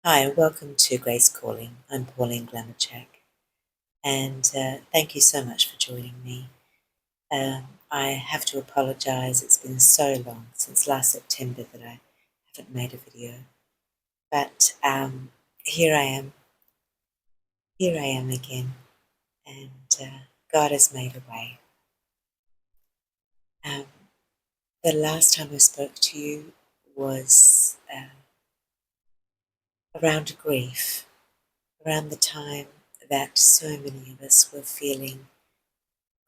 Hi, welcome to Grace Calling. I'm Pauline Glamourchak, and thank you so much for joining me. I have to apologise, it's been so long since last September that I haven't made a video, but here I am again, and God has made a way. Um, the last time I spoke to you was around grief, around the time that so many of us were feeling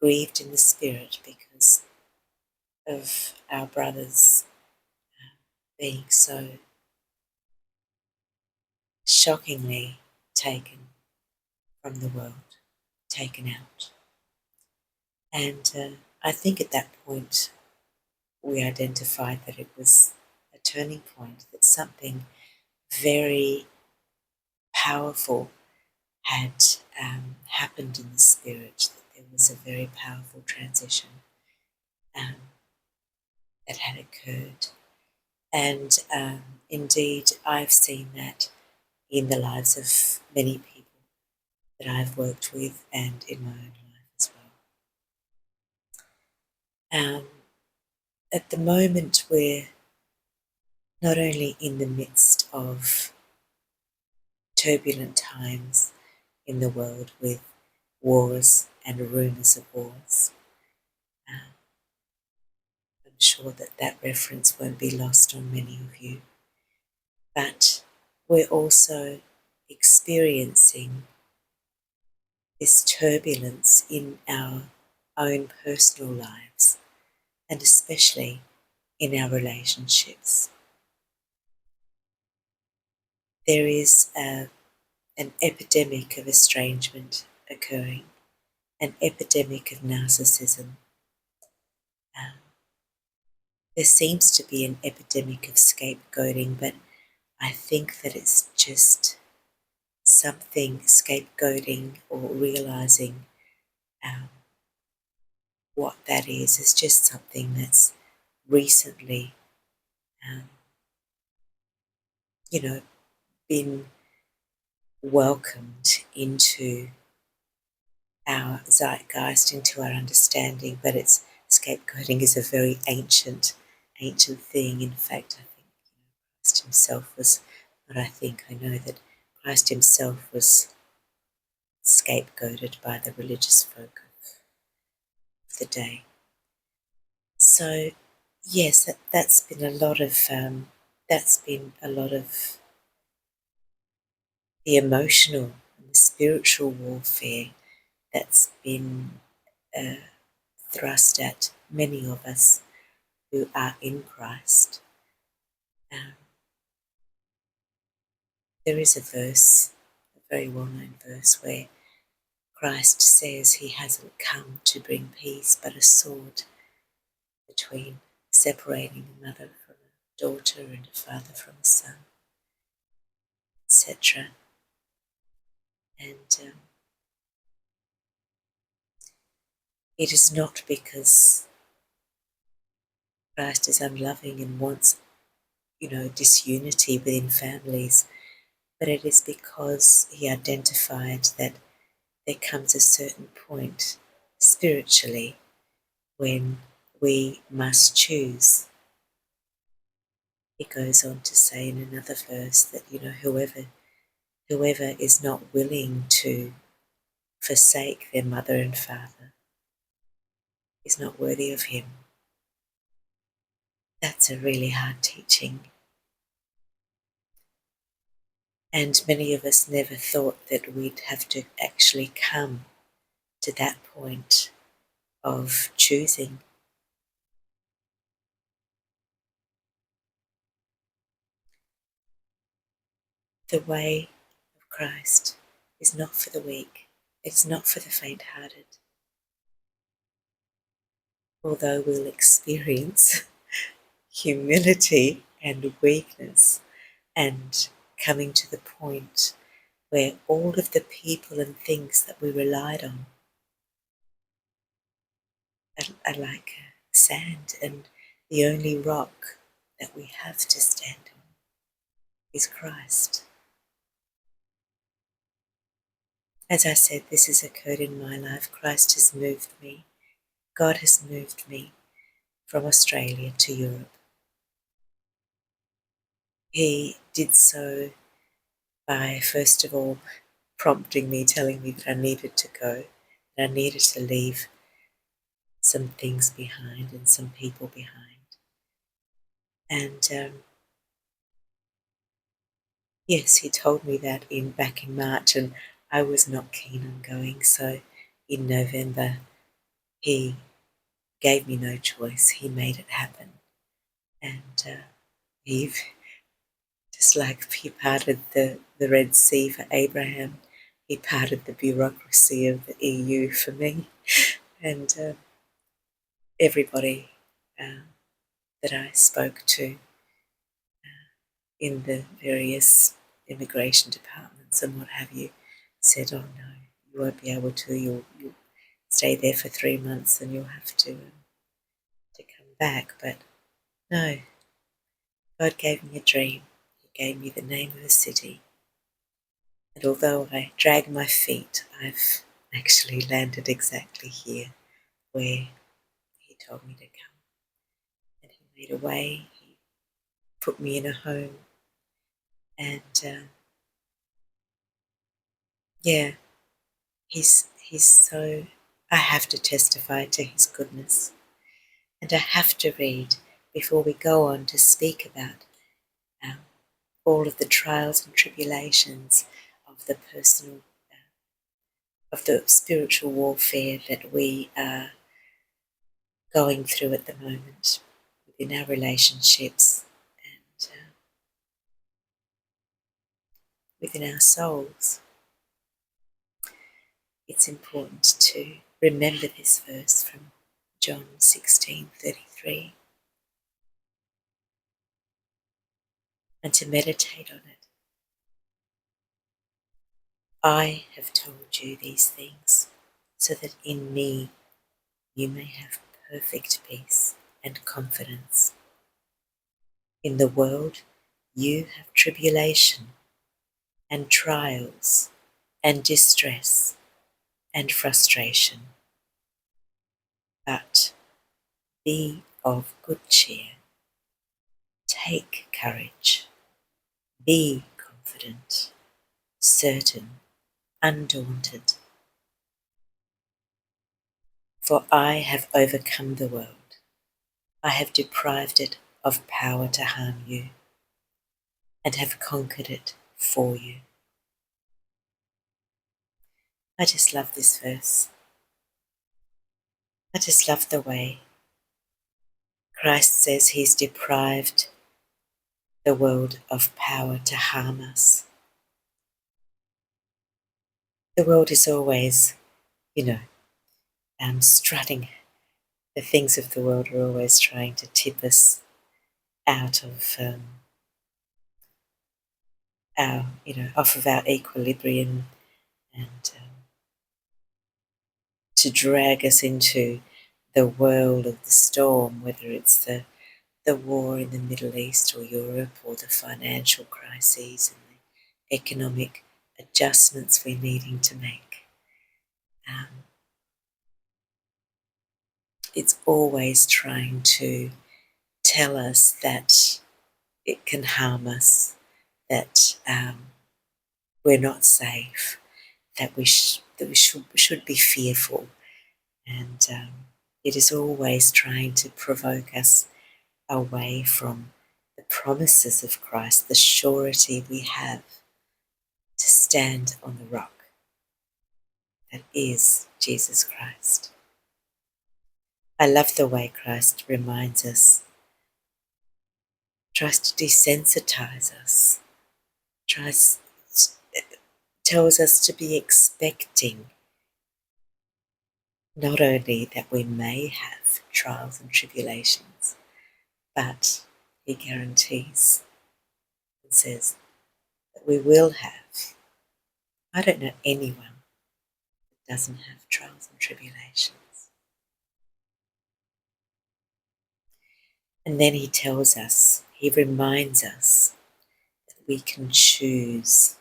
grieved in the spirit because of our brothers being so shockingly taken from the world, taken out. And I think at that point we identified that it was a turning point, that something very powerful had happened in the spirit, that there was a very powerful transition um, that had occurred. And indeed, I've seen that in the lives of many people that I've worked with and in my own life as well. At the moment, we're not only in the midst of turbulent times in the world with wars and rumours of wars. I'm sure that that reference won't be lost on many of you. But we're also experiencing this turbulence in our own personal lives, and especially in our relationships. There is an epidemic of estrangement occurring, an epidemic of narcissism. Um, there seems to be an epidemic of scapegoating, but I think that it's just something scapegoating or realizing what that is just something that's recently, um, been welcomed into our zeitgeist, into our understanding, but it's scapegoating is a very ancient thing. In fact, I think Christ himself was, I know that Christ himself was scapegoated by the religious folk of the day. So yes, that's been a lot of the emotional and the spiritual warfare that's been thrust at many of us who are in Christ. There is a verse, a very well-known verse, where Christ says he hasn't come to bring peace, but a sword between separating a mother from a daughter and a father from a son, etc. And it is not because Christ is unloving and wants, disunity within families, but it is because he identified that there comes a certain point spiritually when we must choose. He goes on to say in another verse that, whoever is not willing to forsake their mother and father is not worthy of him. That's a really hard teaching. And many of us never thought that we'd have to actually come to that point of choosing. The way of Christ is not for the weak. It's not for the faint-hearted. Although we'll experience humility and weakness and coming to the point where all of the people and things that we relied on are like sand, and the only rock that we have to stand on is Christ. As I said, this has occurred in my life. Christ has moved me. God has moved me from Australia to Europe. He did so by, first of all, prompting me, telling me that I needed to go, that I needed to leave some things behind and some people behind. And yes, he told me that back in March, and I was not keen on going. So in November, he gave me no choice. He made it happen. And he, just like he parted the Red Sea for Abraham, he parted the bureaucracy of the EU for me. And everybody that I spoke to in the various immigration departments and what have you said, oh no, you won't be able to. You'll stay there for 3 months and you'll have to come back. But no, God gave me a dream. He gave me the name of a city. And although I drag my feet, I've actually landed exactly here where he told me to come. And he made a way. He put me in a home. And yeah, he's so, I have to testify to his goodness. And I have to read before we go on to speak about all of the trials and tribulations of the personal, of the spiritual warfare that we are going through at the moment within our relationships and within our souls. It's important to remember this verse from John 16:33 and to meditate on it. I have told you these things so that in me you may have perfect peace and confidence. In the world you have tribulation and trials and distress and frustration. But be of good cheer. Take courage. Be confident, certain, undaunted. For I have overcome the world. I have deprived it of power to harm you and have conquered it for you. I just love this verse. I just love the way Christ says he's deprived the world of power to harm us. The world is always, strutting. The things of the world are always trying to tip us out of off of our equilibrium and to drag us into the whirl of the storm, whether it's the war in the Middle East or Europe or the financial crises and the economic adjustments we're needing to make. It's always trying to tell us that it can harm us, that we're not safe, that we should be fearful, and it is always trying to provoke us away from the promises of Christ, the surety we have to stand on the rock that is Jesus Christ. I love the way Christ reminds us, tries to desensitize us, tells us to be expecting not only that we may have trials and tribulations, but he guarantees and says that we will have. I don't know anyone that doesn't have trials and tribulations. And then he tells us, he reminds us that we can choose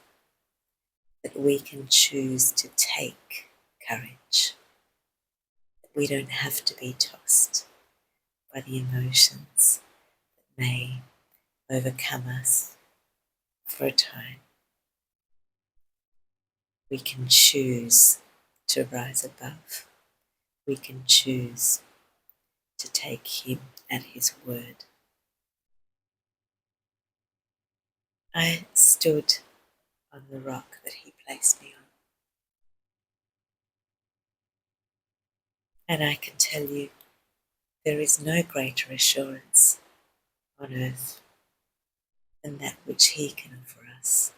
that we can choose to take courage. We don't have to be tossed by the emotions that may overcome us for a time. We can choose to rise above. We can choose to take him at his word. I stood on the rock that he placed me on. And I can tell you, there is no greater assurance on earth than that which he can offer us.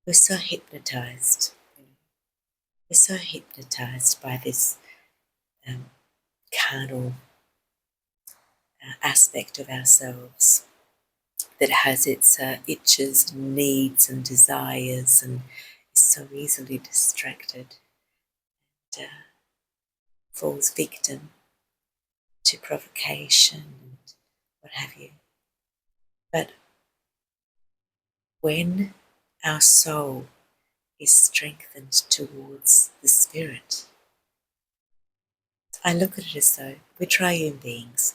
We're so hypnotized. We're so hypnotized by this carnal aspect of ourselves that has its itches, needs and desires, and is so easily distracted and falls victim to provocation and what have you. But when our soul is strengthened towards the Spirit, I look at it as though we're triune beings.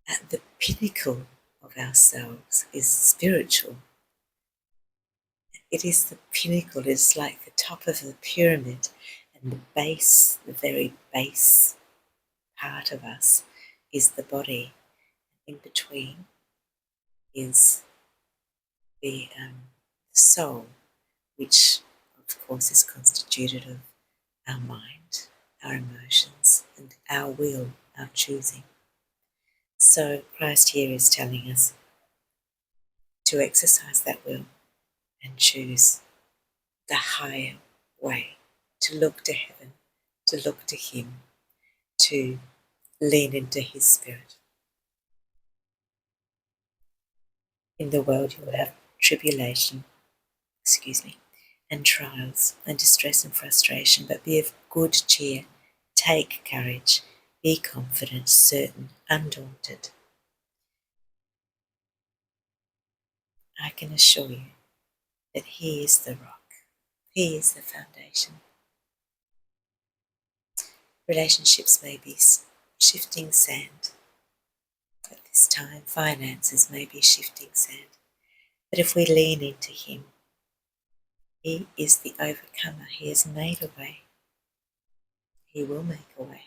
At the pinnacle of ourselves is spiritual. It is the pinnacle, it's like the top of the pyramid, and the base, the very base part of us is the body. In between is the soul, which of course is constituted of our mind, our emotions, and our will, our choosing. So Christ here is telling us to exercise that will and choose the higher way, to look to heaven, to look to him, to lean into his Spirit. In the world you will have tribulation, and trials and distress and frustration, but be of good cheer, take courage, be confident, certain, undaunted. I can assure you that he is the rock, he is the foundation. Relationships may be shifting sand at this time, finances may be shifting sand, but if we lean into him, he is the overcomer. He has made a way. He will make a way.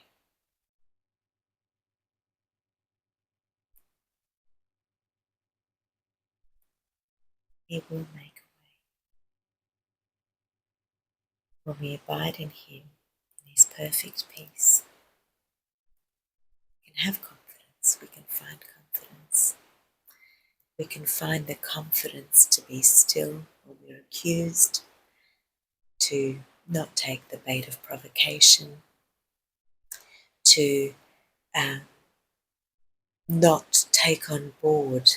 He will make a way. When we abide in him, in his perfect peace, we can have confidence. We can find confidence. We can find the confidence to be still when we're accused, to not take the bait of provocation, to not take on board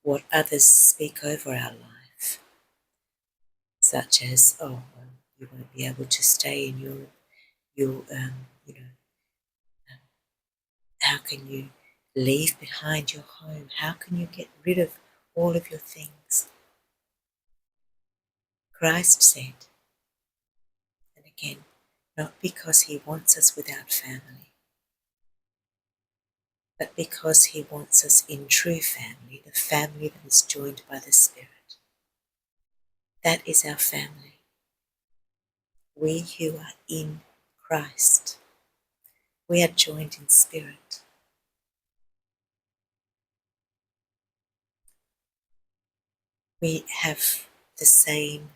what others speak over our life, such as, oh, well, you won't be able to stay in Europe. How can you leave behind your home? How can you get rid of all of your things? Christ said, and again, not because he wants us without family, but because he wants us in true family, the family that is joined by the Spirit. That is our family. We who are in Christ, we are joined in spirit. We have the same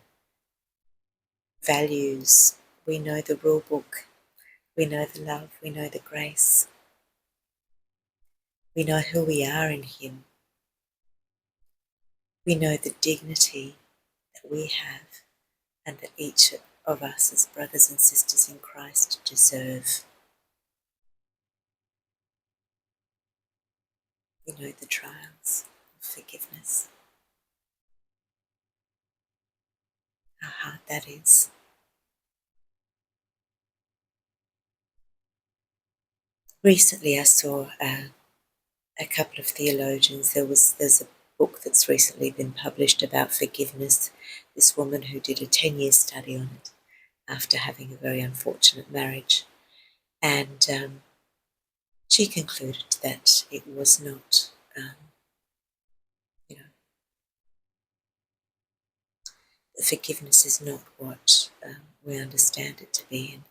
values. We know the rule book. We know the love. We know the grace. We know who we are in him. We know the dignity that we have and that each of us as brothers and sisters in Christ deserve. We know the trials of forgiveness. How hard that is. Recently I saw a couple of theologians. There's book that's recently been published about forgiveness. This woman who did a 10-year study on it after having a very unfortunate marriage. And she concluded that it was not, forgiveness is not what we understand it to be. And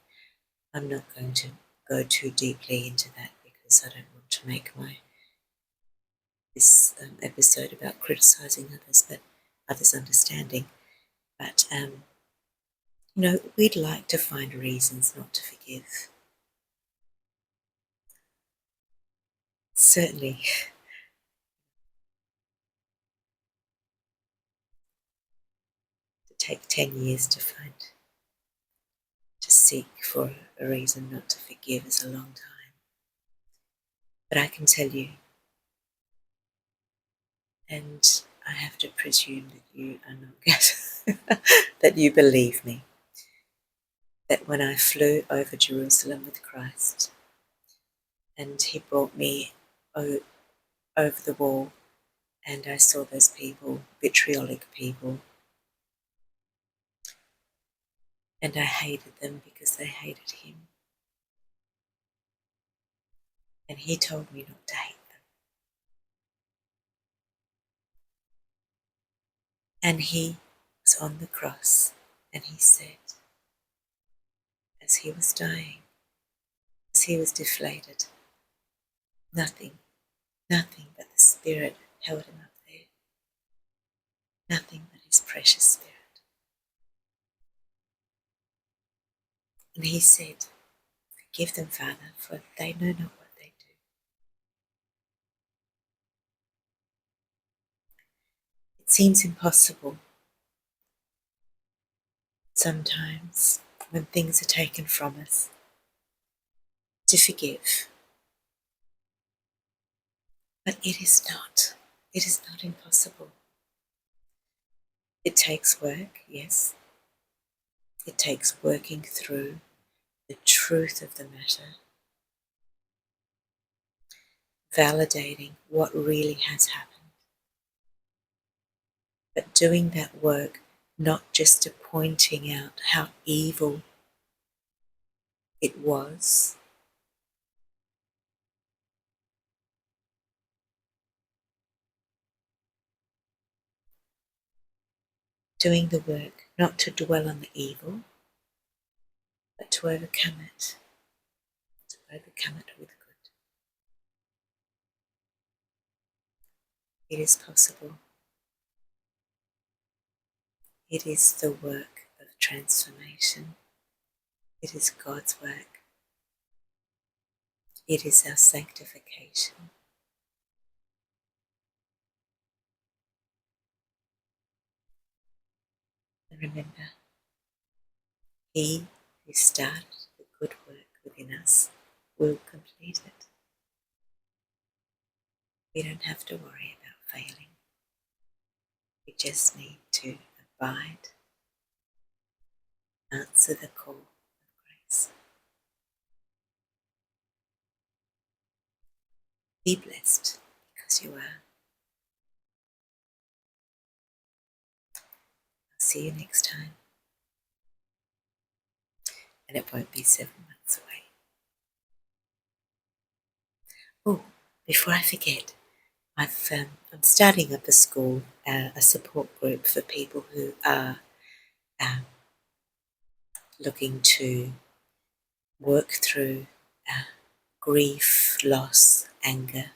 I'm not going to go too deeply into that because I don't want to make this episode about criticising others, but others' understanding. But, we'd like to find reasons not to forgive. Certainly, to take 10 years to seek for a reason not to forgive is a long time. But I can tell you, and I have to presume that you are not that you believe me, that when I flew over Jerusalem with Christ and he brought me over the wall and I saw those people, vitriolic people, and I hated them because they hated him. And he told me not to hate them. And he was on the cross and he said, as he was dying, as he was deflated, nothing but the Spirit held him up there. Nothing but his precious Spirit. And he said, forgive them, Father, for they know not what they do. It seems impossible sometimes when things are taken from us to forgive. But it is not. It is not impossible. It takes work, yes. It takes working through the truth of the matter, validating what really has happened. But doing that work, not just to pointing out how evil it was, doing the work not to dwell on the evil, but to overcome it with good. It is possible. It is the work of transformation. It is God's work. It is our sanctification. And remember, he who started the good work within us will complete it. We don't have to worry about failing. We just need to abide, answer the call of grace. Be blessed because you are. I'll see you next time. And it won't be 7 months away. Oh, before I forget, I'm starting up a school, a support group for people who are looking to work through grief, loss, anger,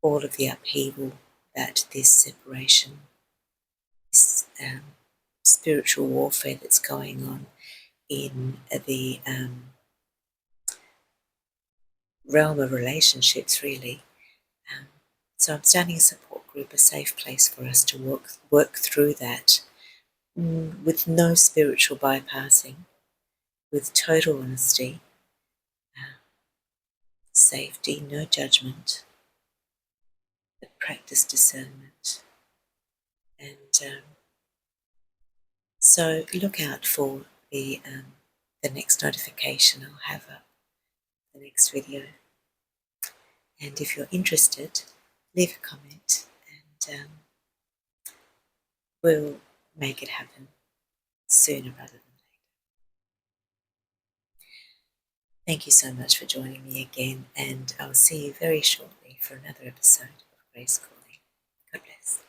all of the upheaval that this separation, this spiritual warfare that's going on in the realm of relationships, really. So I'm starting a support group, a safe place for us to work through that with no spiritual bypassing, with total honesty, safety, no judgment, but practice discernment. And so look out for the next notification I'll have up, the next video. And if you're interested, leave a comment and we'll make it happen sooner rather than later. Thank you so much for joining me again, and I'll see you very shortly for another episode of Grace Calling. God bless.